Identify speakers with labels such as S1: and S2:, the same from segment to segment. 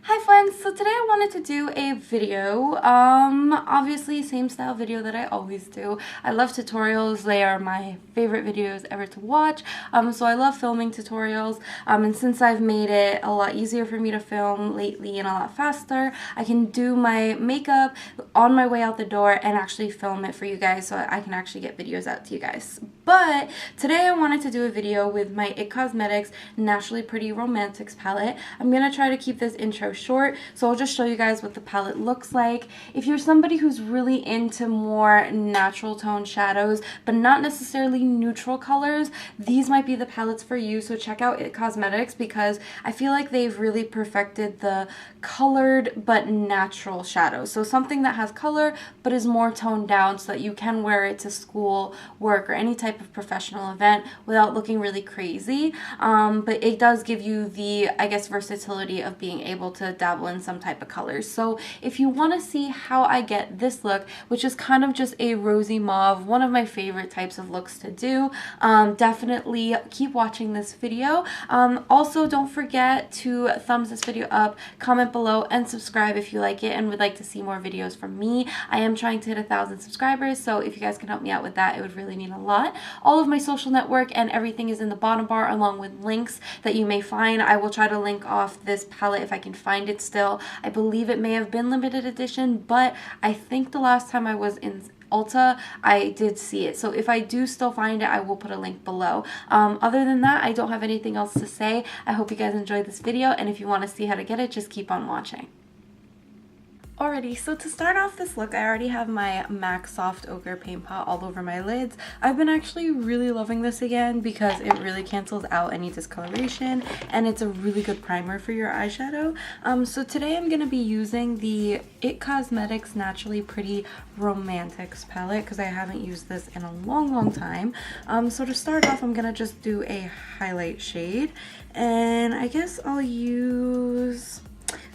S1: Hi friends, so today I wanted to do a video, obviously same style video that I always do. I love tutorials, they are my favorite videos ever to watch, so I love filming tutorials, and since I've made it a lot easier for me to film lately and a lot faster, I can do my makeup on my way out the door and actually film it for you guys so I can actually get videos out to you guys. But today I wanted to do a video with my IT Cosmetics Naturally Pretty Romantics palette. I'm going to try to keep this intro short, so I'll just show you guys what the palette looks like. If you're somebody who's really into more natural tone shadows, but not necessarily neutral colors, these might be the palettes for you. So check out IT Cosmetics because I feel like they've really perfected the colored but natural shadows. So something that has color but is more toned down so that you can wear it to school, work, or any type of professional event without looking really crazy. But it does give you the, I guess, versatility of being able to dabble in some type of colors. So if you want to see how I get this look, which is kind of just a rosy mauve, one of my favorite types of looks to do, definitely keep watching this video. Also, don't forget to thumbs this video up, comment below, and subscribe if you like it and would like to see more videos from me. I am trying to hit 1,000 subscribers, so if you guys can help me out with that, it would really mean a lot. All of my social network and everything is in the bottom bar along with links that you may find. I will try to link off this palette if I can find it still. I believe it may have been limited edition, but I think the last time I was in Ulta, I did see it. So if I do still find it, I will put a link below. Other than that, I don't have anything else to say. I hope you guys enjoyed this video, and if you want to see how to get it, just keep on watching. Alrighty, so to start off this look, I already have my MAC Soft Ochre Paint Pot all over my lids. I've been actually really loving this again because it really cancels out any discoloration and it's a really good primer for your eyeshadow. So today I'm going to be using the IT Cosmetics Naturally Pretty Romantics palette because I haven't used this in a long time. So to start off, I'm going to just do a highlight shade, and I guess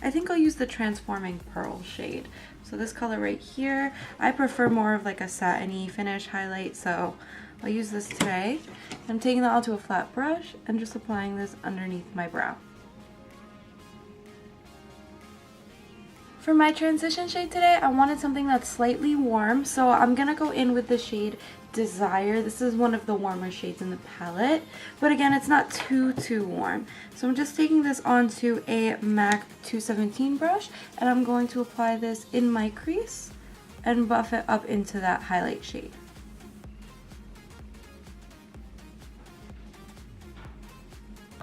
S1: I think I'll use the Transforming Pearl shade. So this color right here, I prefer more of like a satiny finish highlight, so I'll use this today. I'm taking that onto a flat brush and just applying this underneath my brow. For my transition shade today, I wanted something that's slightly warm, so I'm going to go in with the shade Desire. This is one of the warmer shades in the palette, but again, it's not too warm. So I'm just taking this onto a MAC 217 brush, and I'm going to apply this in my crease and buff it up into that highlight shade.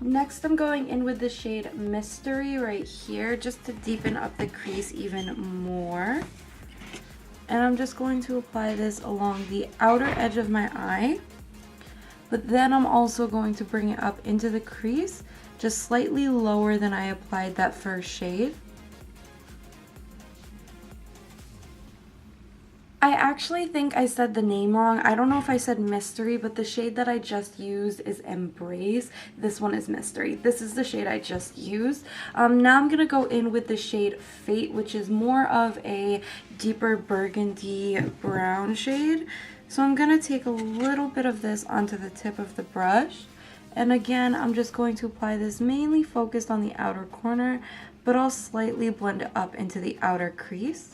S1: Next, I'm going in with the shade Mystery right here just to deepen up the crease even more. And I'm just going to apply this along the outer edge of my eye. But then I'm also going to bring it up into the crease, just slightly lower than I applied that first shade. I actually think I said the name wrong. I don't know if I said Mystery, but the shade that I just used is Embrace. This one is Mystery. This is the shade I just used. Now I'm going to go in with the shade Fate, which is more of a deeper burgundy brown shade. So I'm going to take a little bit of this onto the tip of the brush. And again, I'm just going to apply this mainly focused on the outer corner, but I'll slightly blend it up into the outer crease.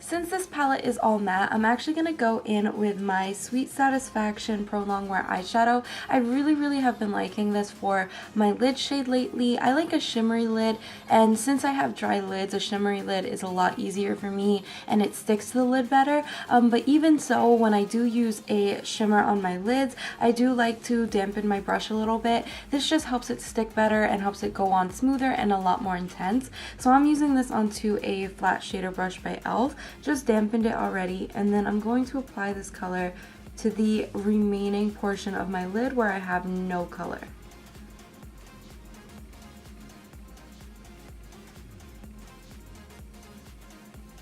S1: Since this palette is all matte, I'm actually going to go in with my Sweet Satisfaction Pro Longwear eyeshadow. I really have been liking this for my lid shade lately. I like a shimmery lid, and since I have dry lids, a shimmery lid is a lot easier for me and it sticks to the lid better. But even so, when I do use a shimmer on my lids, I do like to dampen my brush a little bit. This just helps it stick better and helps it go on smoother and a lot more intense. So I'm using this onto a flat shader brush by e.l.f. Just dampened it already, and then I'm going to apply this color to the remaining portion of my lid where I have no color.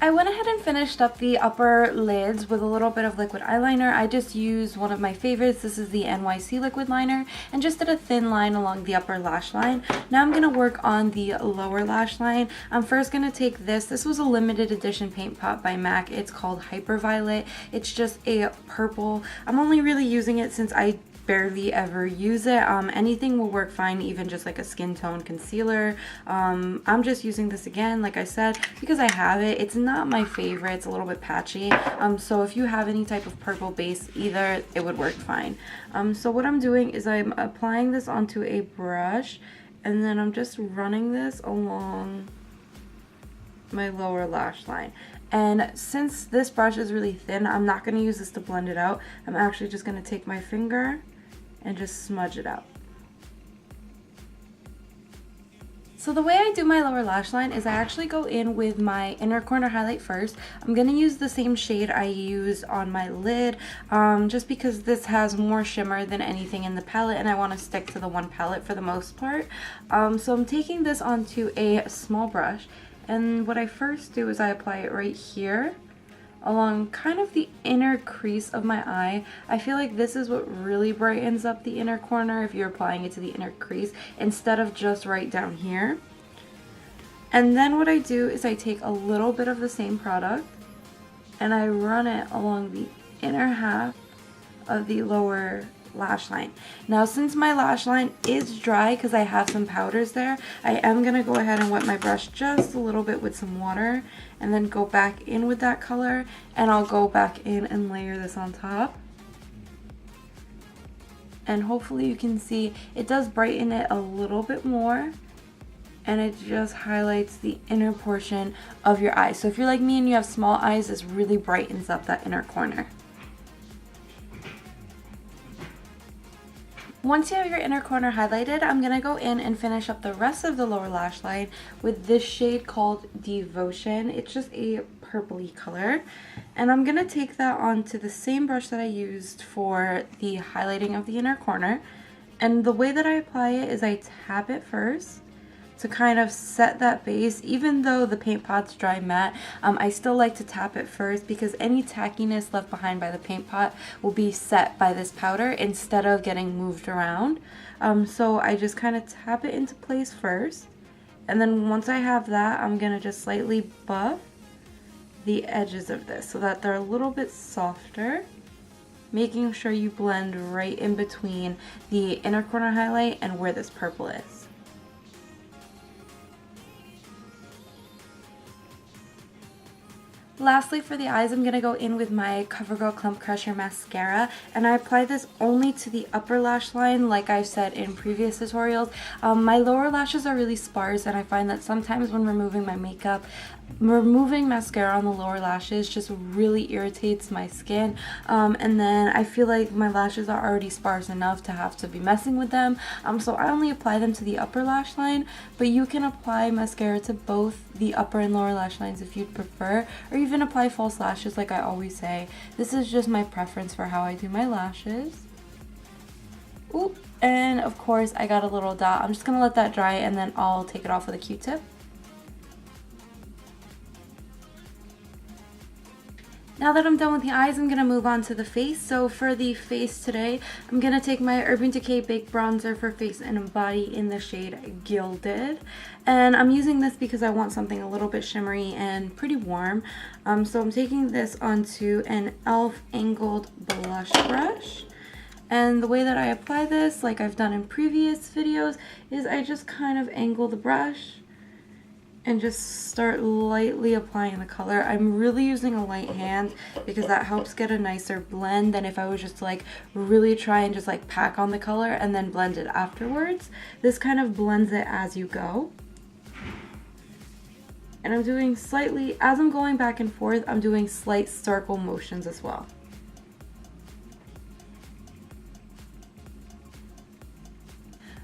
S1: I went ahead and finished up the upper lids with a little bit of liquid eyeliner. I just used one of my favorites. This is the NYC Liquid Liner, and just did a thin line along the upper lash line. Now I'm going to work on the lower lash line. I'm first going to take this. This was a limited edition paint pot by MAC. It's called Hyperviolet. It's just a purple. I'm only really using it since I barely ever use it. Anything will work fine, even just like a skin tone concealer. I'm just using this again, like I said, because I have it. It's not my favorite. It's a little bit patchy. So if you have any type of purple base either, it would work fine. So what I'm doing is I'm applying this onto a brush, and then I'm just running this along my lower lash line. And since this brush is really thin, I'm not going to use this to blend it out. I'm actually just going to take my finger and just smudge it out. So the way I do my lower lash line is I actually go in with my inner corner highlight first. I'm going to use the same shade I used on my lid, just because this has more shimmer than anything in the palette, and I want to stick to the one palette for the most part. So I'm taking this onto a small brush. And what I first do is I apply it right here along kind of the inner crease of my eye. I feel like this is what really brightens up the inner corner if you're applying it to the inner crease instead of just right down here. And then what I do is I take a little bit of the same product and I run it along the inner half of the lower lash line. Now since my lash line is dry because I have some powders there, I am going to go ahead and wet my brush just a little bit with some water and then go back in with that color, and I'll go back in and layer this on top. And hopefully you can see it does brighten it a little bit more, and it just highlights the inner portion of your eye. So if you're like me and you have small eyes, this really brightens up that inner corner. Once you have your inner corner highlighted, I'm going to go in and finish up the rest of the lower lash line with this shade called Devotion. It's just a purpley color. And I'm going to take that onto the same brush that I used for the highlighting of the inner corner. And the way that I apply it is I tap it first to kind of set that base. Even though the paint pot's dry matte, I still like to tap it first because any tackiness left behind by the paint pot will be set by this powder instead of getting moved around. So I just kind of tap it into place first, and then once I have that, I'm gonna just slightly buff the edges of this so that they're a little bit softer, making sure you blend right in between the inner corner highlight and where this purple is. Lastly, for the eyes, I'm going to go in with my Covergirl Clump Crusher Mascara, and I apply this only to the upper lash line like I've said in previous tutorials. My lower lashes are really sparse, and I find that sometimes when removing my makeup, removing mascara on the lower lashes just really irritates my skin, and then I feel like my lashes are already sparse enough to have to be messing with them, so I only apply them to the upper lash line, but you can apply mascara to both the upper and lower lash lines if you'd prefer, or even apply false lashes like I always say. This is just my preference for how I do my lashes. Ooh, and of course I got a little dot. I'm just gonna let that dry and then I'll take it off with a Q-tip. Now that I'm done with the eyes, I'm going to move on to the face. So for the face today, I'm going to take my Urban Decay Baked Bronzer for face and body in the shade Gilded. And I'm using this because I want something a little bit shimmery and pretty warm. So I'm taking this onto an e.l.f. angled blush brush. And the way that I apply this, like I've done in previous videos, is I just kind of angle the brush and just start lightly applying the color. I'm really using a light hand because that helps get a nicer blend than if I was just to like really try and just like pack on the color and then blend it afterwards. This kind of blends it as you go. And I'm doing slightly, as I'm going back and forth, I'm doing slight circle motions as well.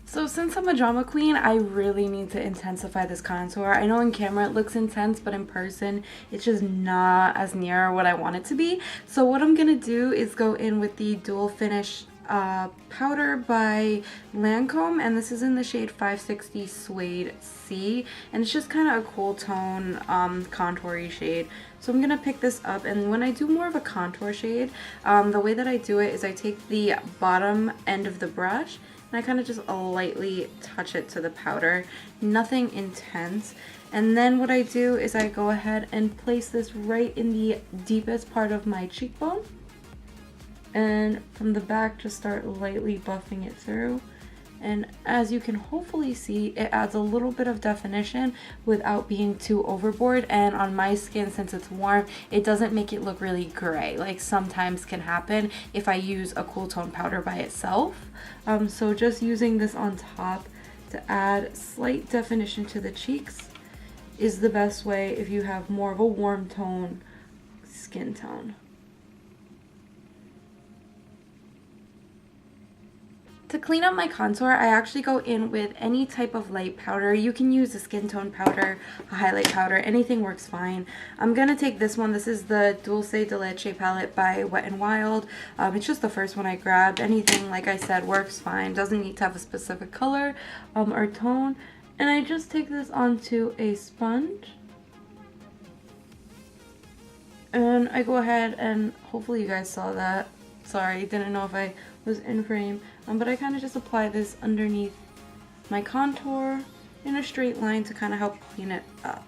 S1: So since I'm a drama queen, I really need to intensify this contour. I know in camera it looks intense, but in person it's just not as near what I want it to be. So what I'm going to do is go in with the Dual Finish powder by Lancome, and this is in the shade 560 Suede C, and it's just kind of a cool tone contour-y shade. So I'm gonna pick this up, and when I do more of a contour shade, the way that I do it is I take the bottom end of the brush and I kind of just lightly touch it to the powder, nothing intense. And then what I do is I go ahead and place this right in the deepest part of my cheekbone. and from the back just start lightly buffing it through. And as you can hopefully see, it adds a little bit of definition without being too overboard. And on my skin, since it's warm, it doesn't make it look really gray, like sometimes can happen if I use a cool tone powder by itself. So just using this on top to add slight definition to the cheeks is the best way if you have more of a warm tone skin tone. To clean up my contour, I actually go in with any type of light powder. You can use a skin tone powder, a highlight powder, anything works fine. I'm going to take this one. This is the Dulce de Leche palette by Wet n Wild. It's just the first one I grabbed. Anything, like I said, works fine. Doesn't need to have a specific color or tone. And I just take this onto a sponge. And I go ahead and hopefully you guys saw that. Sorry, didn't know if I was in frame. But I kind of just apply this underneath my contour in a straight line to kind of help clean it up.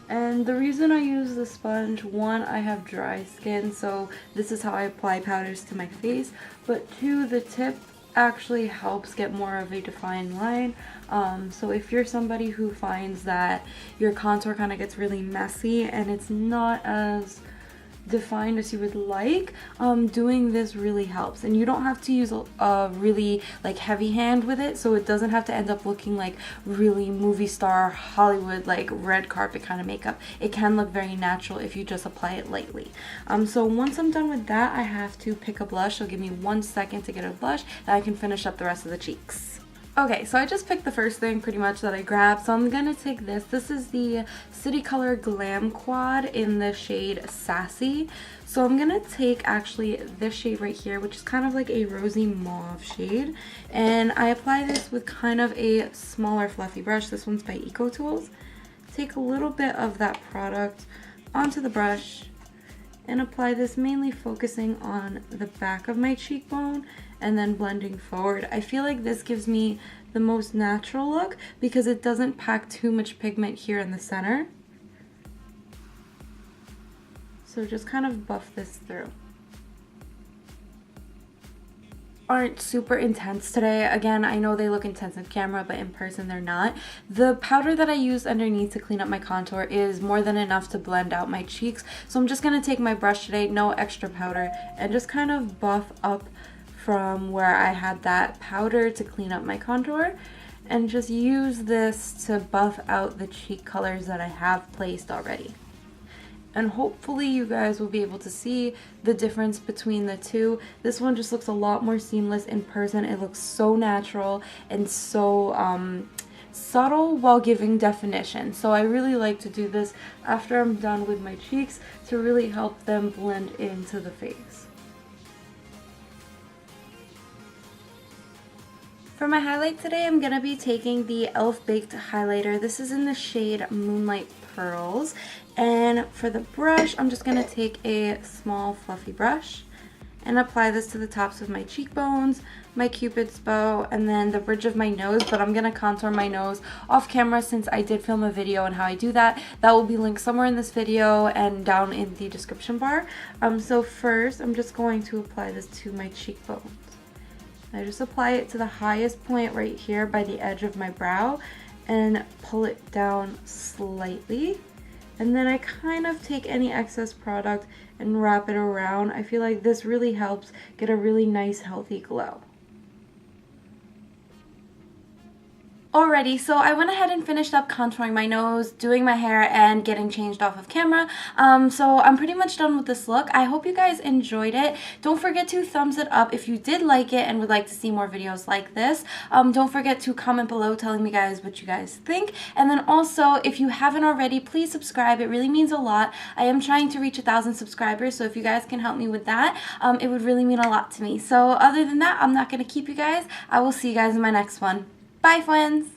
S1: And the reason I use the sponge, one, I have dry skin, so this is how I apply powders to my face. But two, the tip actually helps get more of a defined line. So if you're somebody who finds that your contour kind of gets really messy and it's not as defined as you would like, doing this really helps. And you don't have to use a really like heavy hand with it, so it doesn't have to end up looking like really movie star Hollywood like red carpet kind of makeup. It can look very natural if you just apply it lightly. So once I'm done with that, I have to pick a blush. So give me 1 second to get a blush that I can finish up the rest of the cheeks. Okay, so I just picked the first thing pretty much that I grabbed, so I'm gonna take this. This is the City Color Glam Quad in the shade Sassy. So I'm gonna take actually this shade right here, which is kind of like a rosy mauve shade, and I apply this with kind of a smaller fluffy brush. This one's by Eco Tools. Take a little bit of that product onto the brush and apply this, mainly focusing on the back of my cheekbone and then blending forward. I feel like this gives me the most natural look because it doesn't pack too much pigment here in the center. So just kind of buff this through. Aren't super intense today. Again, I know they look intense on camera, but in person they're not. The powder that I use underneath to clean up my contour is more than enough to blend out my cheeks. So I'm just gonna take my brush today, no extra powder, and just kind of buff up from where I had that powder to clean up my contour, and just use this to buff out the cheek colors that I have placed already. And hopefully you guys will be able to see the difference between the two. This one just looks a lot more seamless in person. It looks so natural and so subtle while giving definition. So I really like to do this after I'm done with my cheeks to really help them blend into the face. For my highlight today, I'm going to be taking the e.l.f. Baked Highlighter. This is in the shade Moonlight Pearls. And for the brush, I'm just going to take a small fluffy brush and apply this to the tops of my cheekbones, my cupid's bow, and then the bridge of my nose. But I'm going to contour my nose off camera since I did film a video on how I do that. That will be linked somewhere in this video and down in the description bar. So first, I'm just going to apply this to my cheekbones. I just apply it to the highest point right here by the edge of my brow and pull it down slightly. And then I kind of take any excess product and wrap it around. I feel like this really helps get a really nice healthy glow. Alrighty, so I went ahead and finished up contouring my nose, doing my hair, and getting changed off of camera. So I'm pretty much done with this look. I hope you guys enjoyed it. Don't forget to thumbs it up if you did like it and would like to see more videos like this. Don't forget to comment below telling me guys what you guys think. And then also, if you haven't already, please subscribe. It really means a lot. I am trying to reach 1,000 subscribers, so if you guys can help me with that, it would really mean a lot to me. So other than that, I'm not going to keep you guys. I will see you guys in my next one. Bye, friends!